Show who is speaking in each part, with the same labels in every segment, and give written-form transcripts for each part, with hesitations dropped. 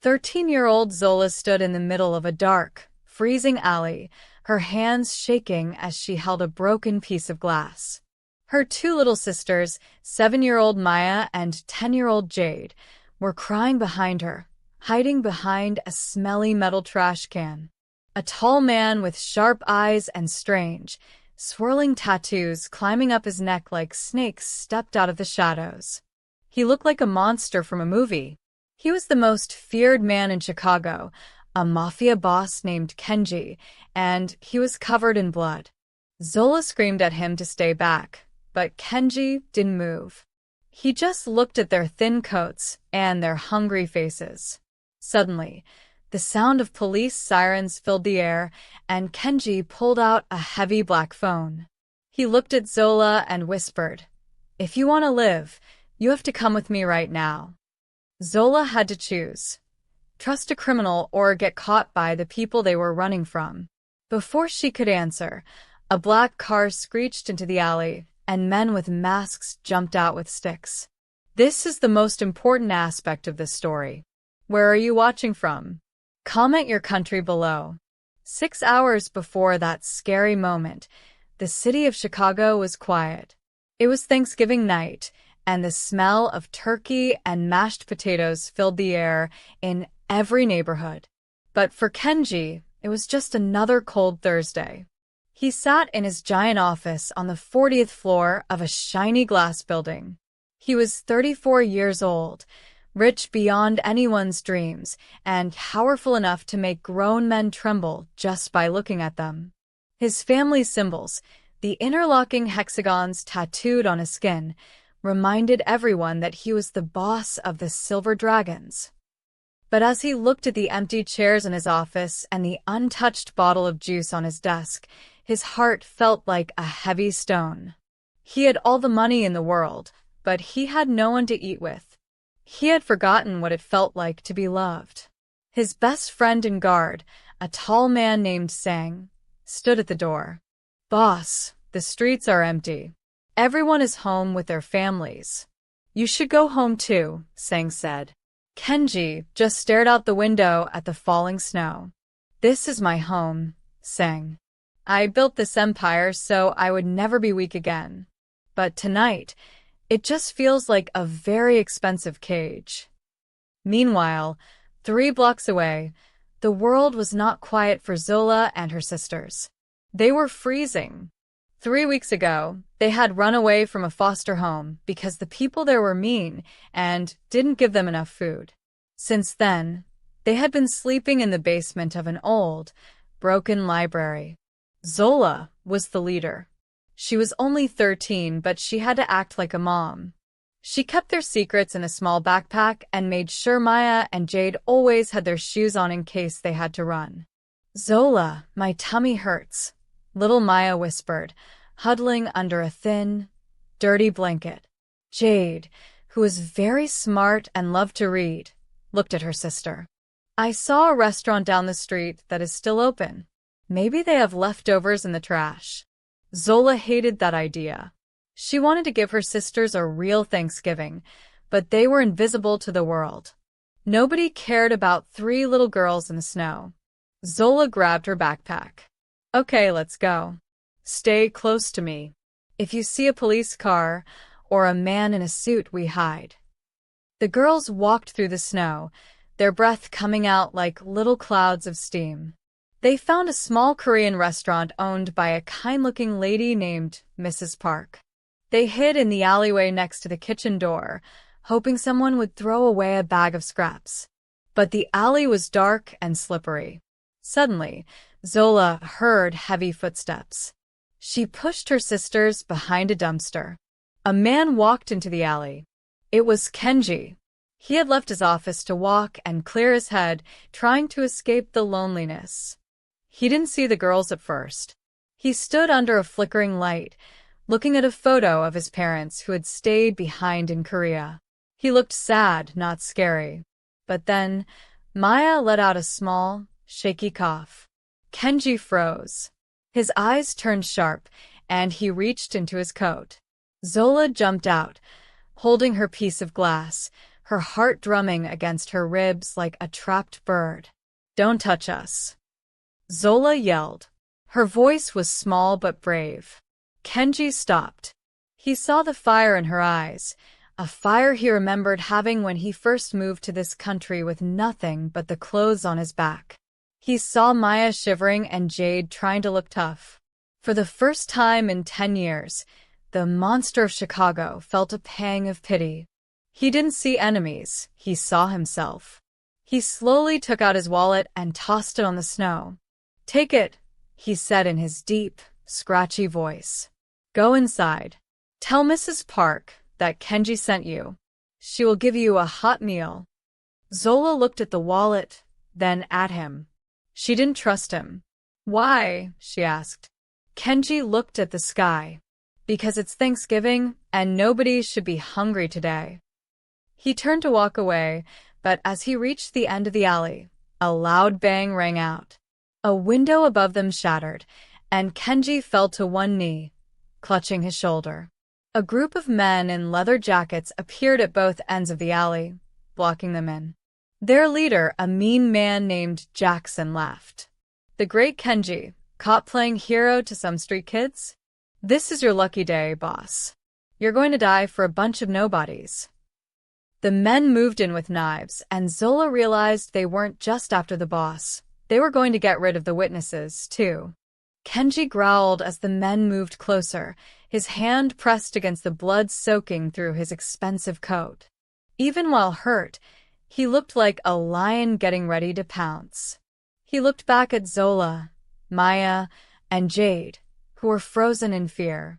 Speaker 1: 13-year-old Zola stood in the middle of a dark, freezing alley, her hands shaking as she held a broken piece of glass. Her two little sisters, 7-year-old Maya and 10-year-old Jade, were crying behind her, hiding behind a smelly metal trash can. A tall man with sharp eyes and strange, swirling tattoos climbing up his neck like snakes stepped out of the shadows. He looked like a monster from a movie. He was the most feared man in Chicago, a mafia boss named Kenji, and he was covered in blood. Zola screamed at him to stay back, but Kenji didn't move. He just looked at their thin coats and their hungry faces. Suddenly, the sound of police sirens filled the air, and Kenji pulled out a heavy black phone. He looked at Zola and whispered, "If you want to live, you have to come with me right now." Zola had to choose: trust a criminal or get caught by the people they were running from. Before she could answer, a black car screeched into the alley, and men with masks jumped out with sticks. This is the most important aspect of this story. Where are you watching from? Comment your country below. 6 hours before that scary moment, the city of Chicago was quiet. It was Thanksgiving night, and the smell of turkey and mashed potatoes filled the air in every neighborhood. But for Kenji, it was just another cold Thursday. He sat in his giant office on the 40th floor of a shiny glass building. He was 34 years old, rich beyond anyone's dreams, and powerful enough to make grown men tremble just by looking at them. His family symbols, the interlocking hexagons tattooed on his skin, reminded everyone that he was the boss of the Silver Dragons. But as he looked at the empty chairs in his office and the untouched bottle of juice on his desk, his heart felt like a heavy stone. He had all the money in the world, but he had no one to eat with. He had forgotten what it felt like to be loved. His best friend and guard, a tall man named Sang, stood at the door. "Boss, the streets are empty. Everyone is home with their families." "You should go home too," Sang said. Kenji just stared out the window at the falling snow. "This is my home," Sang. "I built this empire so I would never be weak again. But tonight, it just feels like a very expensive cage." Meanwhile, 3 blocks away, the world was not quiet for Zola and her sisters. They were freezing. 3 weeks ago, they had run away from a foster home because the people there were mean and didn't give them enough food. Since then, they had been sleeping in the basement of an old, broken library. Zola was the leader. She was only 13, but she had to act like a mom. She kept their secrets in a small backpack and made sure Maya and Jade always had their shoes on in case they had to run. "Zola, my tummy hurts," little Maya whispered, huddling under a thin, dirty blanket. Jade, who was very smart and loved to read, looked at her sister. "I saw a restaurant down the street that is still open. Maybe they have leftovers in the trash." Zola hated that idea. She wanted to give her sisters a real Thanksgiving, but they were invisible to the world. Nobody cared about 3 little girls in the snow. Zola grabbed her backpack. "Okay, let's go. Stay close to me. If you see a police car or a man in a suit, we hide." The girls walked through the snow, their breath coming out like little clouds of steam. They found a small Korean restaurant owned by a kind-looking lady named Mrs. Park. They hid in the alleyway next to the kitchen door, hoping someone would throw away a bag of scraps. But the alley was dark and slippery. Suddenly, Zola heard heavy footsteps. She pushed her sisters behind a dumpster. A man walked into the alley. It was Kenji. He had left his office to walk and clear his head, trying to escape the loneliness. He didn't see the girls at first. He stood under a flickering light, looking at a photo of his parents who had stayed behind in Korea. He looked sad, not scary. But then, Maya let out a small, shaky cough. Kenji froze. His eyes turned sharp, and he reached into his coat. Zola jumped out, holding her piece of glass, her heart drumming against her ribs like a trapped bird. "Don't touch us," Zola yelled. Her voice was small but brave. Kenji stopped. He saw the fire in her eyes, a fire he remembered having when he first moved to this country with nothing but the clothes on his back. He saw Maya shivering and Jade trying to look tough. For the first time in 10 years, the monster of Chicago felt a pang of pity. He didn't see enemies, he saw himself. He slowly took out his wallet and tossed it on the snow. "Take it," he said in his deep, scratchy voice. "Go inside. Tell Mrs. Park that Kenji sent you. She will give you a hot meal." Zola looked at the wallet, then at him. She didn't trust him. "Why?" she asked. Kenji looked at the sky. "Because it's Thanksgiving, and nobody should be hungry today." He turned to walk away, but as he reached the end of the alley, a loud bang rang out. A window above them shattered, and Kenji fell to one knee, clutching his shoulder. A group of men in leather jackets appeared at both ends of the alley, blocking them in. Their leader, a mean man named Jackson, laughed. "The great Kenji, caught playing hero to some street kids? This is your lucky day, boss. You're going to die for a bunch of nobodies." The men moved in with knives, and Zola realized they weren't just after the boss. They were going to get rid of the witnesses, too. Kenji growled as the men moved closer, his hand pressed against the blood soaking through his expensive coat. Even while hurt, he looked like a lion getting ready to pounce. He looked back at Zola, Maya, and Jade, who were frozen in fear.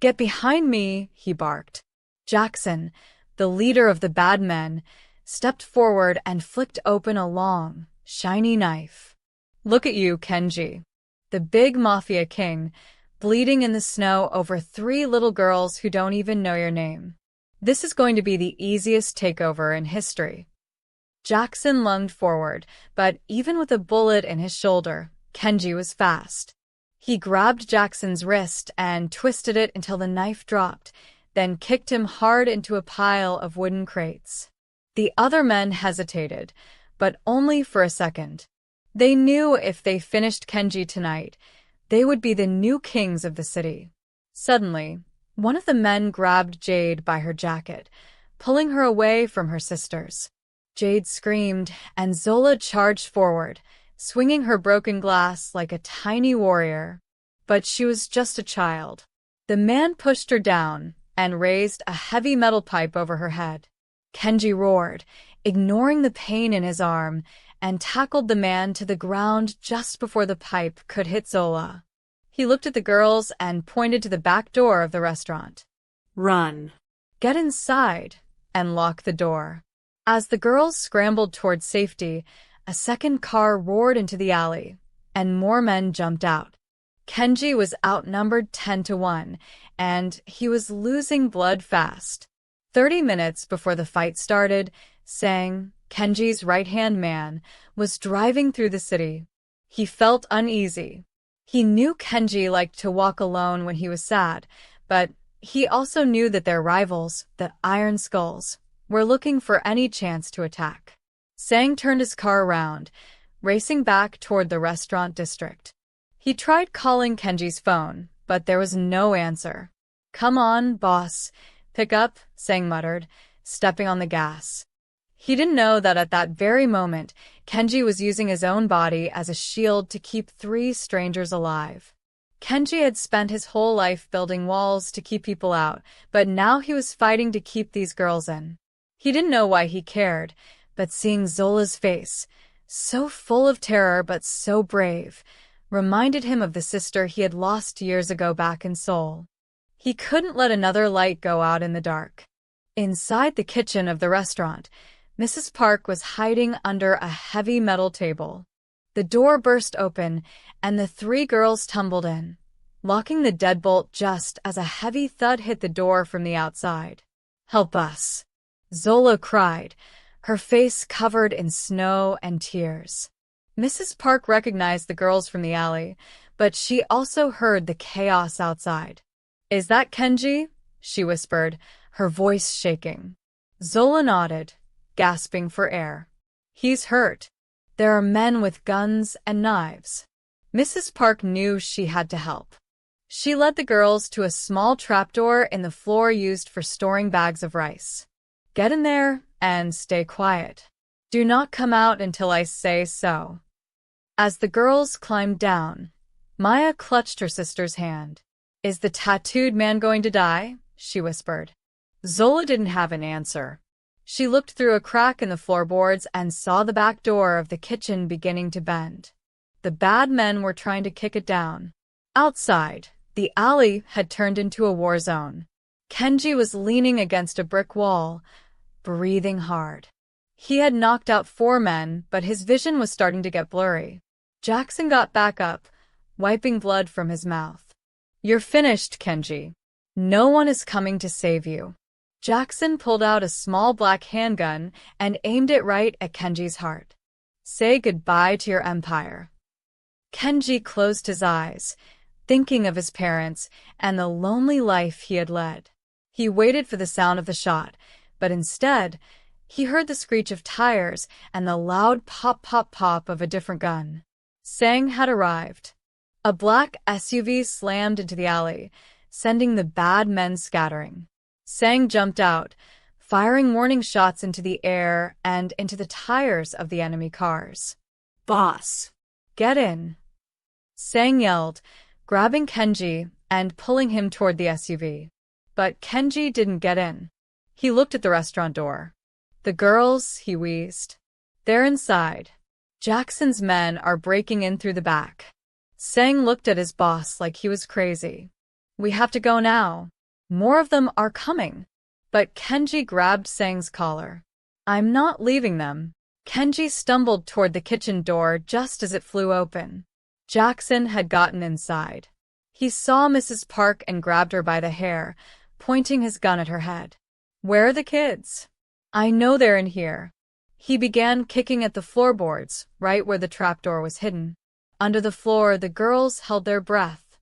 Speaker 1: "Get behind me," he barked. Jackson, the leader of the bad men, stepped forward and flicked open a long, shiny knife. "Look at you, Kenji, the big Mafia king, bleeding in the snow over 3 little girls who don't even know your name. This is going to be the easiest takeover in history." Jackson lunged forward, but even with a bullet in his shoulder, Kenji was fast. He grabbed Jackson's wrist and twisted it until the knife dropped, then kicked him hard into a pile of wooden crates. The other men hesitated, but only for a second. They knew if they finished Kenji tonight, they would be the new kings of the city. Suddenly, one of the men grabbed Jade by her jacket, pulling her away from her sisters. Jade screamed, and Zola charged forward, swinging her broken glass like a tiny warrior. But she was just a child. The man pushed her down and raised a heavy metal pipe over her head. Kenji roared, ignoring the pain in his arm, and tackled the man to the ground just before the pipe could hit Zola. He looked at the girls and pointed to the back door of the restaurant.
Speaker 2: "Run.
Speaker 1: Get inside and lock the door." As the girls scrambled toward safety, a second car roared into the alley, and more men jumped out. Kenji was outnumbered 10-1, and he was losing blood fast. 30 minutes before the fight started, Sang, Kenji's right-hand man, was driving through the city. He felt uneasy. He knew Kenji liked to walk alone when he was sad, but he also knew that their rivals, the Iron Skulls, were looking for any chance to attack. Sang turned his car around, racing back toward the restaurant district. He tried calling Kenji's phone, but there was no answer. "Come on, boss. Pick up," Sang muttered, stepping on the gas. He didn't know that at that very moment, Kenji was using his own body as a shield to keep 3 strangers alive. Kenji had spent his whole life building walls to keep people out, but now he was fighting to keep these girls in. He didn't know why he cared, but seeing Zola's face, so full of terror but so brave, reminded him of the sister he had lost years ago back in Seoul. He couldn't let another light go out in the dark. Inside the kitchen of the restaurant, Mrs. Park was hiding under a heavy metal table. The door burst open, and the 3 girls tumbled in, locking the deadbolt just as a heavy thud hit the door from the outside. "Help us," Zola cried, her face covered in snow and tears. Mrs. Park recognized the girls from the alley, but she also heard the chaos outside. "Is that Kenji?" she whispered, her voice shaking. Zola nodded, gasping for air. He's hurt. There are men with guns and knives. Mrs. Park knew she had to help. She led the girls to a small trapdoor in the floor used for storing bags of rice. Get in there and stay quiet. Do not come out until I say so. As the girls climbed down, Maya clutched her sister's hand. Is the tattooed man going to die? She whispered. Zola didn't have an answer. She looked through a crack in the floorboards and saw the back door of the kitchen beginning to bend. The bad men were trying to kick it down. Outside, the alley had turned into a war zone. Kenji was leaning against a brick wall, breathing hard. He had knocked out 4 men, but his vision was starting to get blurry. Jackson got back up, wiping blood from his mouth. You're finished, Kenji. No one is coming to save you. Jackson pulled out a small black handgun and aimed it right at Kenji's heart. Say goodbye to your empire. Kenji closed his eyes, thinking of his parents and the lonely life he had led. He waited for the sound of the shot, but instead, he heard the screech of tires and the loud pop-pop-pop of a different gun. Sang had arrived. A black SUV slammed into the alley, sending the bad men scattering. Sang jumped out, firing warning shots into the air and into the tires of the enemy cars. Boss, get in. Sang yelled, grabbing Kenji and pulling him toward the SUV. But Kenji didn't get in. He looked at the restaurant door. The girls, he wheezed. They're inside. Jackson's men are breaking in through the back. Sang looked at his boss like he was crazy. We have to go now. More of them are coming. But Kenji grabbed Sang's collar. I'm not leaving them. Kenji stumbled toward the kitchen door just as it flew open. Jackson had gotten inside. He saw Mrs. Park and grabbed her by the hair, pointing his gun at her head. Where are the kids? I know they're in here. He began kicking at the floorboards, right where the trapdoor was hidden. Under the floor, the girls held their breath.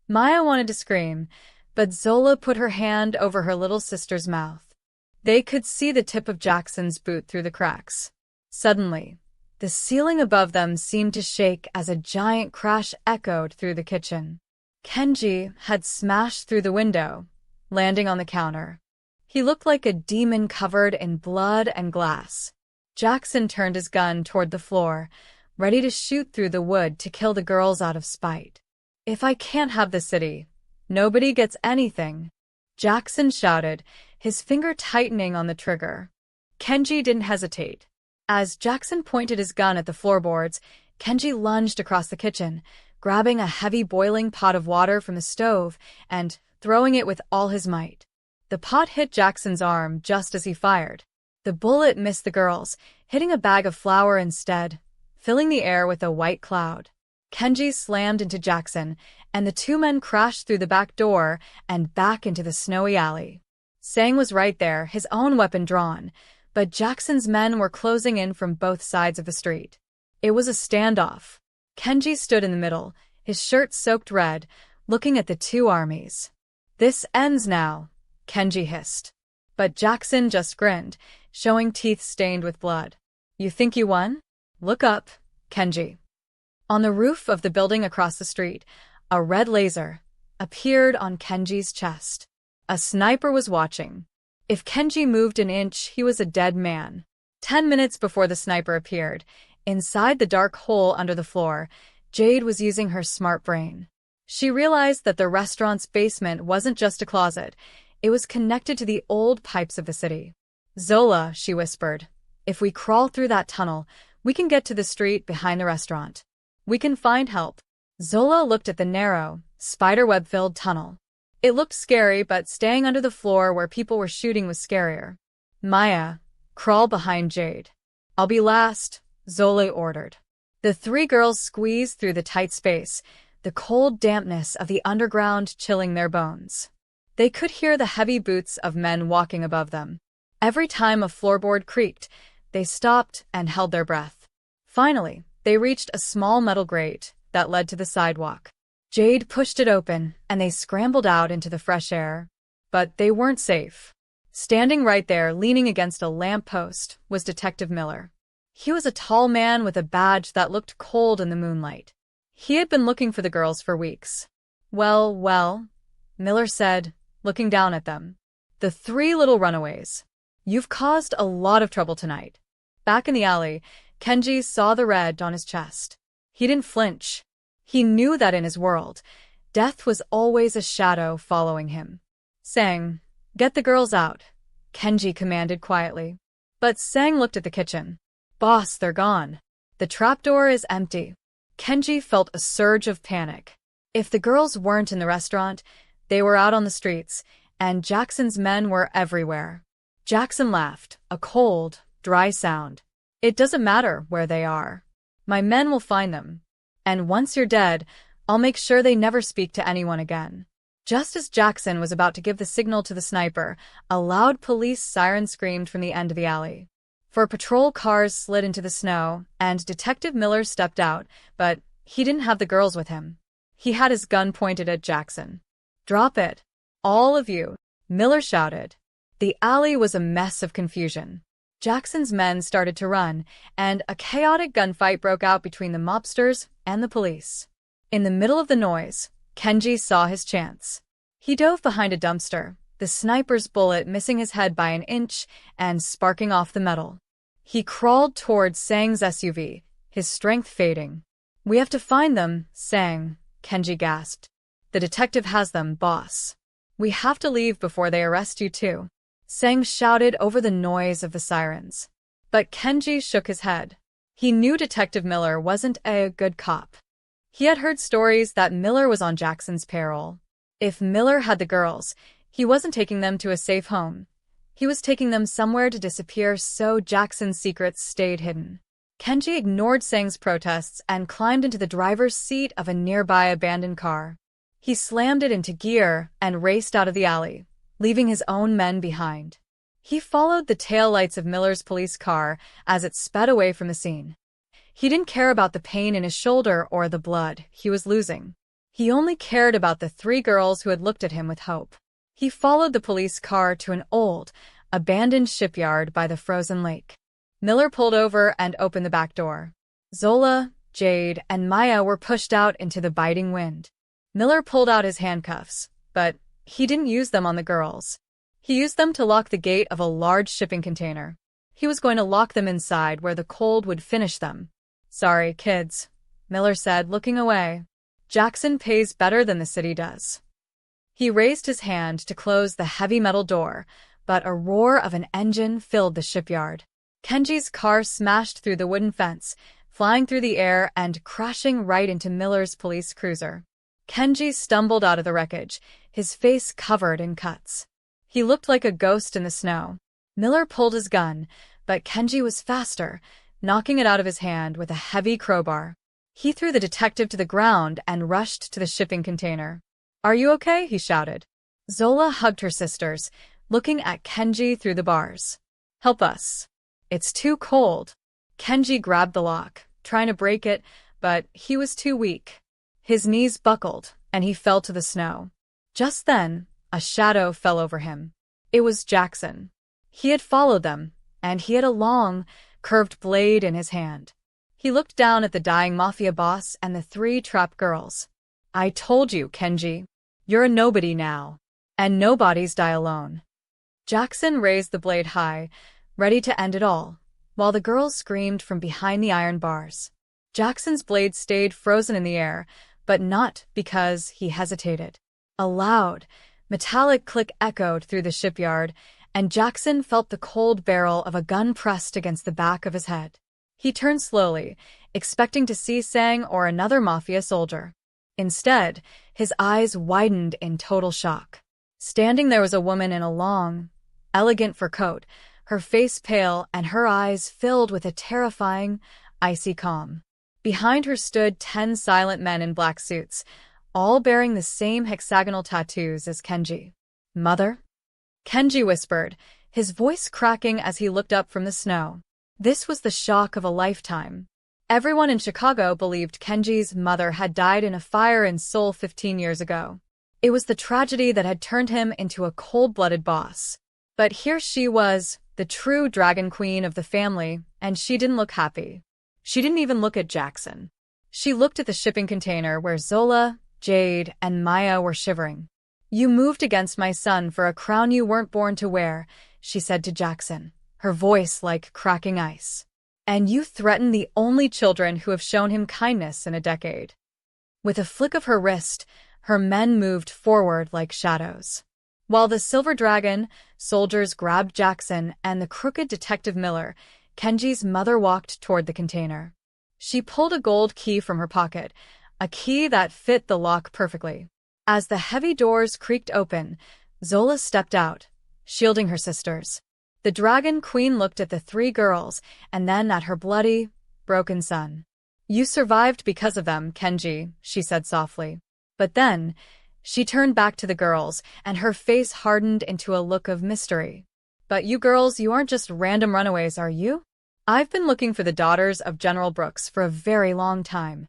Speaker 1: Maya wanted to scream, but Zola put her hand over her little sister's mouth. They could see the tip of Jackson's boot through the cracks. Suddenly, the ceiling above them seemed to shake as a giant crash echoed through the kitchen. Kenji had smashed through the window, landing on the counter. He looked like a demon covered in blood and glass. Jackson turned his gun toward the floor, ready to shoot through the wood to kill the girls out of spite. If I can't have the city, nobody gets anything, Jackson shouted, his finger tightening on the trigger. Kenji didn't hesitate. As Jackson pointed his gun at the floorboards, Kenji lunged across the kitchen, grabbing a heavy boiling pot of water from the stove and throwing it with all his might. The pot hit Jackson's arm just as he fired. The bullet missed the girls, hitting a bag of flour instead, filling the air with a white cloud. Kenji slammed into Jackson, and the 2 men crashed through the back door and back into the snowy alley. Sang was right there, his own weapon drawn, but Jackson's men were closing in from both sides of the street. It was a standoff. Kenji stood in the middle, his shirt soaked red, looking at the 2 armies. This ends now, Kenji hissed. But Jackson just grinned, showing teeth stained with blood. You think you won? Look up, Kenji. On the roof of the building across the street, a red laser appeared on Kenji's chest. A sniper was watching. If Kenji moved an inch, he was a dead man. 10 minutes before the sniper appeared, inside the dark hole under the floor, Jade was using her smart brain. She realized that the restaurant's basement wasn't just a closet. It was connected to the old pipes of the city. Zola, she whispered, if we crawl through that tunnel, we can get to the street behind the restaurant. We can find help. Zola looked at the narrow, spiderweb-filled tunnel. It looked scary, but staying under the floor where people were shooting was scarier. Maya, crawl behind Jade. I'll be last, Zola ordered. The 3 girls squeezed through the tight space, the cold dampness of the underground chilling their bones. They could hear the heavy boots of men walking above them. Every time a floorboard creaked, they stopped and held their breath. Finally, they reached a small metal grate that led to the sidewalk. Jade pushed it open, and they scrambled out into the fresh air. But they weren't safe. Standing right there, leaning against a lamppost, was Detective Miller. He was a tall man with a badge that looked cold in the moonlight. He had been looking for the girls for weeks. Well, Miller said, looking down at them. The three little runaways. You've caused a lot of trouble tonight. Back in the alley, Kenji saw the red on his chest. He didn't flinch. He knew that in his world, death was always a shadow following him. Sang, "Get the girls out," Kenji commanded quietly. But Sang looked at the kitchen. "Boss, they're gone. The trapdoor is empty." Kenji felt a surge of panic. If the girls weren't in the restaurant, they were out on the streets, and Jackson's men were everywhere. Jackson laughed, a cold, dry sound. "It doesn't matter where they are. My men will find them. And once you're dead, I'll make sure they never speak to anyone again." Just as Jackson was about to give the signal to the sniper, a loud police siren screamed from the end of the alley. Four patrol cars slid into the snow, and Detective Miller stepped out, but he didn't have the girls with him. He had his gun pointed at Jackson. "Drop it, all of you," Miller shouted. The alley was a mess of confusion. Jackson's men started to run, and a chaotic gunfight broke out between the mobsters and the police. In the middle of the noise, Kenji saw his chance. He dove behind a dumpster, the sniper's bullet missing his head by an inch and sparking off the metal. He crawled towards Sang's SUV, his strength fading. "We have to find them, Sang," Kenji gasped. "The detective has them, boss. We have to leave before they arrest you too," Sang shouted over the noise of the sirens. But Kenji shook his head. He knew Detective Miller wasn't a good cop. He had heard stories that Miller was on Jackson's payroll. If Miller had the girls, he wasn't taking them to a safe home. He was taking them somewhere to disappear so Jackson's secrets stayed hidden. Kenji ignored Sang's protests and climbed into the driver's seat of a nearby abandoned car. He slammed it into gear and raced out of the alley, leaving his own men behind. He followed the taillights of Miller's police car as it sped away from the scene. He didn't care about the pain in his shoulder or the blood he was losing. He only cared about the three girls who had looked at him with hope. He followed the police car to an old, abandoned shipyard by the frozen lake. Miller pulled over and opened the back door. Zola, Jade, and Maya were pushed out into the biting wind. Miller pulled out his handcuffs, but he didn't use them on the girls. He used them to lock the gate of a large shipping container. He was going to lock them inside where the cold would finish them. "Sorry, kids," Miller said, looking away. "Jackson pays better than the city does." He raised his hand to close the heavy metal door, but a roar of an engine filled the shipyard. Kenji's car smashed through the wooden fence, flying through the air and crashing right into Miller's police cruiser. Kenji stumbled out of the wreckage, his face covered in cuts. He looked like a ghost in the snow. Miller pulled his gun, but Kenji was faster, knocking it out of his hand with a heavy crowbar. He threw the detective to the ground and rushed to the shipping container. "Are you okay?" he shouted. Zola hugged her sisters, looking at Kenji through the bars. "Help us. It's too cold." Kenji grabbed the lock, trying to break it, but he was too weak. His knees buckled, and he fell to the snow. Just then, a shadow fell over him. It was Jackson. He had followed them, and he had a long, curved blade in his hand. He looked down at the dying Mafia boss and the three trapped girls. "I told you, Kenji. You're a nobody now. And nobodies die alone." Jackson raised the blade high, ready to end it all, while the girls screamed from behind the iron bars. Jackson's blade stayed frozen in the air, but not because he hesitated. A loud, metallic click echoed through the shipyard, and Jackson felt the cold barrel of a gun pressed against the back of his head. He turned slowly, expecting to see Sang or another Mafia soldier. Instead, his eyes widened in total shock. Standing there was a woman in a long, elegant fur coat, her face pale and her eyes filled with a terrifying, icy calm. Behind her stood 10 silent men in black suits, all bearing the same hexagonal tattoos as Kenji. "Mother?" Kenji whispered, his voice cracking as he looked up from the snow. This was the shock of a lifetime. Everyone in Chicago believed Kenji's mother had died in a fire in Seoul 15 years ago. It was the tragedy that had turned him into a cold-blooded boss. But here she was, the true dragon queen of the family, and she didn't look happy. She didn't even look at Jackson. She looked at the shipping container where Zola, Jade, and Maya were shivering. "You moved against my son for a crown you weren't born to wear," she said to Jackson, her voice like cracking ice. "And you threatened the only children who have shown him kindness in a decade." With a flick of her wrist, her men moved forward like shadows. While the Silver Dragon soldiers grabbed Jackson and the crooked Detective Miller, Kenji's mother walked toward the container. She pulled a gold key from her pocket, a key that fit the lock perfectly. As the heavy doors creaked open, Zola stepped out, shielding her sisters. The Dragon Queen looked at the three girls and then at her bloody, broken son. "You survived because of them, Kenji," she said softly. But then, she turned back to the girls, and her face hardened into a look of mystery. "But you girls, you aren't just random runaways, are you? I've been looking for the daughters of General Brooks for a very long time."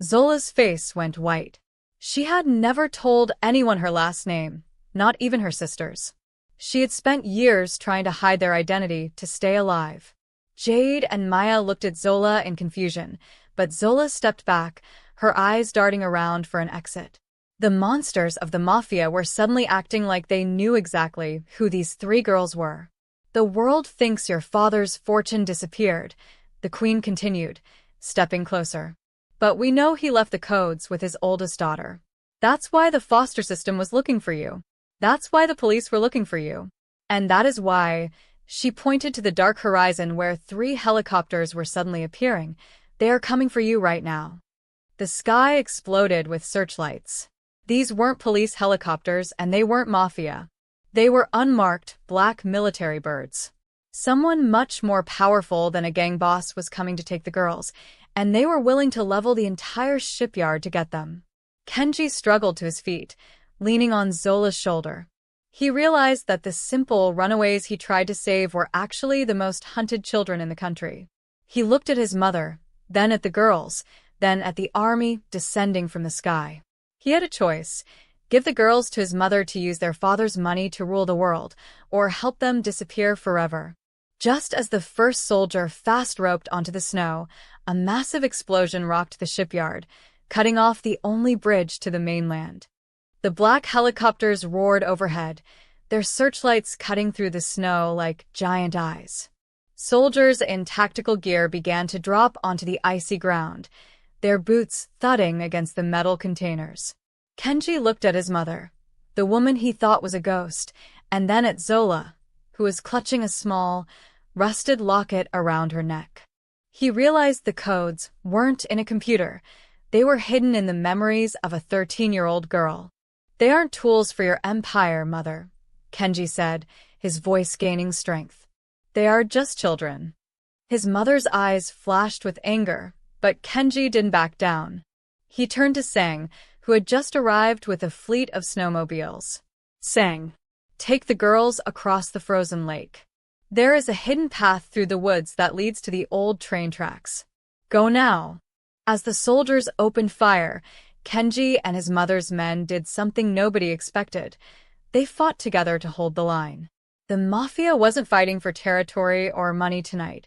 Speaker 1: Zola's face went white. She had never told anyone her last name, not even her sisters. She had spent years trying to hide their identity to stay alive. Jade and Maya looked at Zola in confusion, but Zola stepped back, her eyes darting around for an exit. The monsters of the Mafia were suddenly acting like they knew exactly who these three girls were. "The world thinks your father's fortune disappeared," the Queen continued, stepping closer. "But we know he left the codes with his oldest daughter. That's why the foster system was looking for you. That's why the police were looking for you. And that is why," she pointed to the dark horizon where 3 helicopters were suddenly appearing, "they are coming for you right now." The sky exploded with searchlights. These weren't police helicopters and they weren't Mafia. They were unmarked, black military birds. Someone much more powerful than a gang boss was coming to take the girls, and they were willing to level the entire shipyard to get them. Kenji struggled to his feet, leaning on Zola's shoulder. He realized that the simple runaways he tried to save were actually the most hunted children in the country. He looked at his mother, then at the girls, then at the army descending from the sky. He had a choice: give the girls to his mother to use their father's money to rule the world, or help them disappear forever. Just as the first soldier fast-roped onto the snow, a massive explosion rocked the shipyard, cutting off the only bridge to the mainland. The black helicopters roared overhead, their searchlights cutting through the snow like giant eyes. Soldiers in tactical gear began to drop onto the icy ground, their boots thudding against the metal containers. Kenji looked at his mother, the woman he thought was a ghost, and then at Zola, who was clutching a small, rusted locket around her neck. He realized the codes weren't in a computer. They were hidden in the memories of a 13-year-old girl. "They aren't tools for your empire, Mother," Kenji said, his voice gaining strength. "They are just children." His mother's eyes flashed with anger, but Kenji didn't back down. He turned to Sang, who had just arrived with a fleet of snowmobiles. "Sang, take the girls across the frozen lake. There is a hidden path through the woods that leads to the old train tracks. Go now." As the soldiers opened fire, Kenji and his mother's men did something nobody expected. They fought together to hold the line. The Mafia wasn't fighting for territory or money tonight.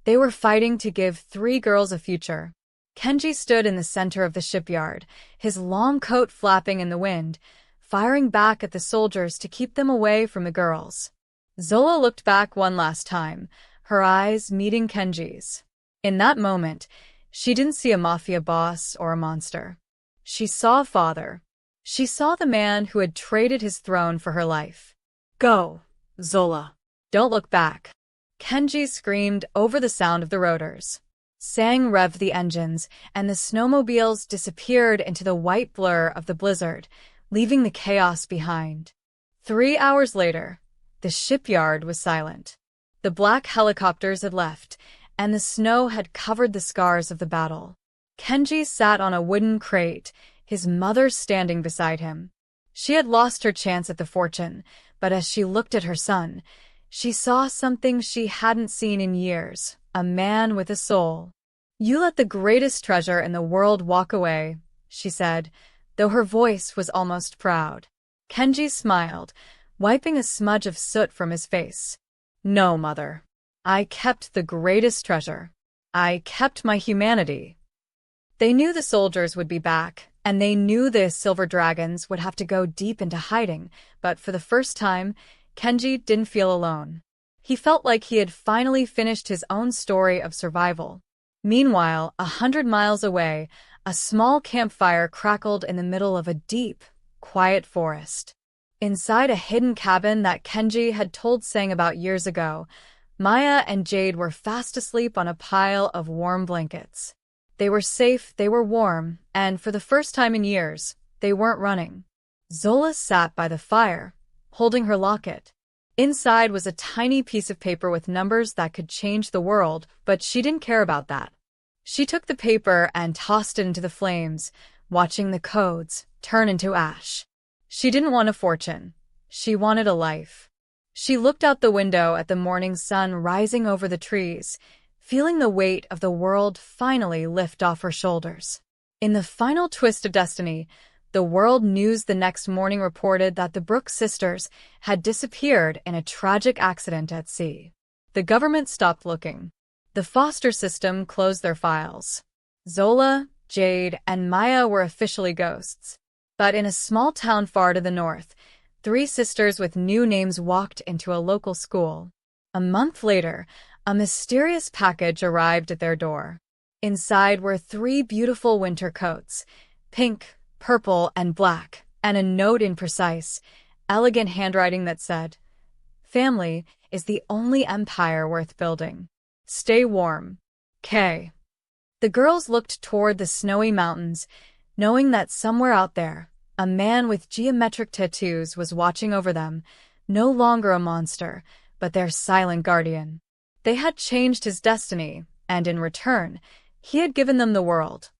Speaker 1: They were fighting to give 3 girls a future. Kenji stood in the center of the shipyard, his long coat flapping in the wind, firing back at the soldiers to keep them away from the girls. Zola looked back one last time, her eyes meeting Kenji's. In that moment, she didn't see a Mafia boss or a monster. She saw a father. She saw the man who had traded his throne for her life. "Go, Zola. Don't look back." Kenji screamed over the sound of the rotors. Sang revved the engines, and the snowmobiles disappeared into the white blur of the blizzard, leaving the chaos behind. 3 hours later, the shipyard was silent. The black helicopters had left, and the snow had covered the scars of the battle. Kenji sat on a wooden crate, his mother standing beside him. She had lost her chance at the fortune, but as she looked at her son, she saw something she hadn't seen in years: a man with a soul. "You let the greatest treasure in the world walk away," she said, though her voice was almost proud. Kenji smiled, wiping a smudge of soot from his face. "No, mother. I kept the greatest treasure. I kept my humanity." They knew the soldiers would be back, and they knew the silver dragons would have to go deep into hiding, but for the first time, Kenji didn't feel alone. He felt like he had finally finished his own story of survival. Meanwhile, 100 miles away, a small campfire crackled in the middle of a deep, quiet forest. Inside a hidden cabin that Kenji had told Sang about years ago, Maya and Jade were fast asleep on a pile of warm blankets. They were safe, they were warm, and for the first time in years, they weren't running. Zola sat by the fire, holding her locket. Inside was a tiny piece of paper with numbers that could change the world, but she didn't care about that. She took the paper and tossed it into the flames, watching the codes turn into ash. She didn't want a fortune. She wanted a life. She looked out the window at the morning sun rising over the trees, feeling the weight of the world finally lift off her shoulders. In the final twist of destiny, the world news the next morning reported that the Brooks sisters had disappeared in a tragic accident at sea. The government stopped looking. The foster system closed their files. Zola, Jade, and Maya were officially ghosts. But in a small town far to the north, 3 sisters with new names walked into a local school. A month later, a mysterious package arrived at their door. Inside were 3 beautiful winter coats, pink, purple, and black, and a note in precise, elegant handwriting that said, "Family is the only empire worth building. Stay warm. K." The girls looked toward the snowy mountains, knowing that somewhere out there, a man with geometric tattoos was watching over them, no longer a monster, but their silent guardian. They had changed his destiny, and in return, he had given them the world.